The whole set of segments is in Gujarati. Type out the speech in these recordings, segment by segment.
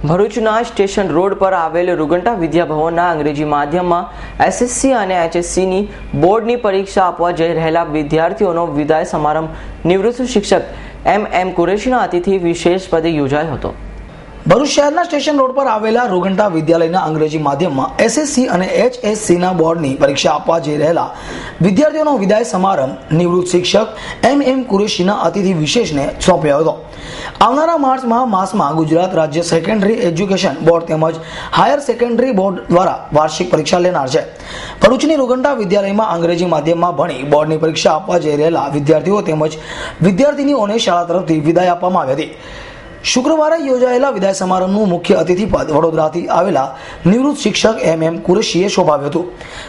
ભરૂચના સ્ટેશન રોડ પર આવેલ રૂગંટા વિદ્યાભવનના અંગ્રેજી માધ્યમમાં એસએસસી અને એચએસસીની બોર્ડની પરીક્ષા આપવા જઈ રહેલા વિદ્યાર્થીઓનો વિદાય સમારંભ નિવૃત્ત શિક્ષક એમ કુરેશીના અતિથિ વિશેષ પદે યોજાયો હતો। ભરૂચ શહેરના સ્ટેશન રોડ પર આવેલા રૂગંટા વિદ્યાલયના અંગ્રેજી માધ્યમમાં એસએસસી અને એચએસસીના બોર્ડની પરીક્ષા આપવા જઈ રહેલા વિદ્યાર્થીઓનો વિદાય સમારંભ નિવૃત્ત શિક્ષક એમ કુરેશીના અતિથિ વિશેષને સોંપ્યો હતો। આવનારા માર્ચ માસમાં ગુજરાત રાજ્ય સેકન્ડરી એજ્યુકેશન બોર્ડ તેમજ હાયર સેકન્ડરી બોર્ડ દ્વારા વાર્ષિક પરીક્ષા લેનાર છે। ભરૂચની રૂગંટા વિદ્યાલયમાં અંગ્રેજી માધ્યમમાં ભણી બોર્ડની પરીક્ષા આપવા જઈ રહેલા વિદ્યાર્થીઓ તેમજ વિદ્યાર્થીનીઓને શાળા તરફથી વિદાય આપવામાં આવી હતી। શુક્રવારે યોજાયેલા વિદાય સમારંભનું મુખ્ય અતિથિ પદ વડોદરાથી આવેલા નિવૃત્ત શિક્ષક એમ કુરેશીએ શોભાવ્યું હતું।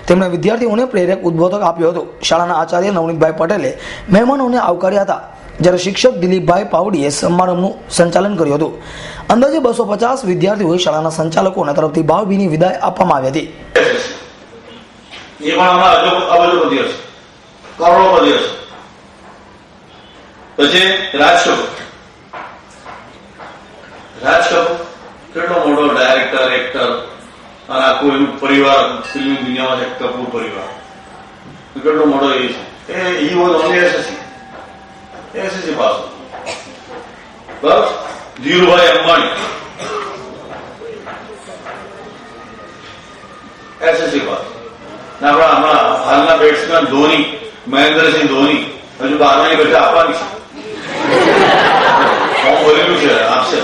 તેમણે વિદ્યાર્થીઓને પ્રેરક ઉદ્બોધક આપ્યો હતો। શાળાના આચાર્ય નવનીતભાઈ પટેલે મહેમાનોને આવકાર્યા હતા, જ્યારે શિક્ષક દિલીપભાઈ પાવડીએ સમારંભનું સંચાલન કર્યું હતું। અંદાજે 250 વિદ્યાર્થીઓએ શાળાના સંચાલકોના તરફથી ભાવભીની વિદાય આપવામાં આવી હતી। રાજ કપૂર કેટલો મોટો ડાયરેક્ટર, એક્ટર અને આખું એનું પરિવાર ફિલ્મ દુનિયામાં છે, કપૂર પરિવાર કેટલો મોટો એ છે। એ વોઝ ઓનલી એસએસસી પાસ। બસ ધીરુભાઈ અંબાણી એસએસસી પાસ। આપણા હમણાં હાલના બેટ્સમેન ધોની, મહેન્દ્રસિંહ ધોની હજુ 12મી પરીક્ષા આપવાની છે। હું બોલેલું છે, આપશે।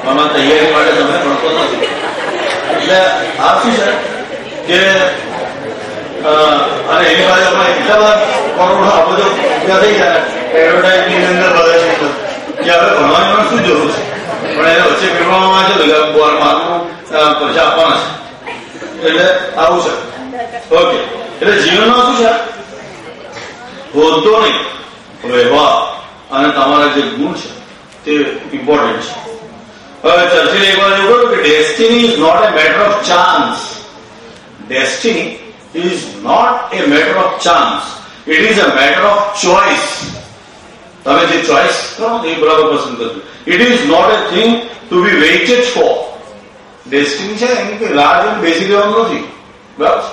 આમાં તૈયારી માટે તમે ભણતો નથી, એટલે આ શું છે કે અને એની પાસે આપણે એટલા બધા કરોડો આ બધો ઉભા થઈ ગયા એડવર્ટાઇઝની અંદર બધા છે કે હવે ભણવાની શું જરૂર છે, પણ એને વચ્ચે ફેરવામાં છે માર્કનું પરીક્ષા આપવાના છે, એટલે આવું છે। ઓકે, એટલે જીવનમાં શું છે, હોદ્દો નહીં, વ્યવહાર અને તમારા જે ગુણ છે તે ઇમ્પોર્ટન્ટ છે। ચર્ચિલે એક વાર એવું કહ્યું કે destiny is not a matter of chance. Destiny is not a matter of chance, it is a matter of choice. તમે જે ચોઇસ કરો એ બરાબર પસંદ કરજો। It is not a thing to be waited for. Destiny છે એની કોઈ રાહ જોઈને બેસી રહેવાનું નથી, બરાબર।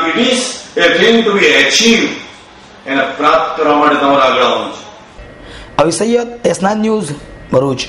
It is a thing to be achieve, એને પ્રાપ્ત કરવા માટે તમારે આગળ આવવાનું છે। આવી સૈયદ, S9 ન્યૂઝ, ભરૂચ।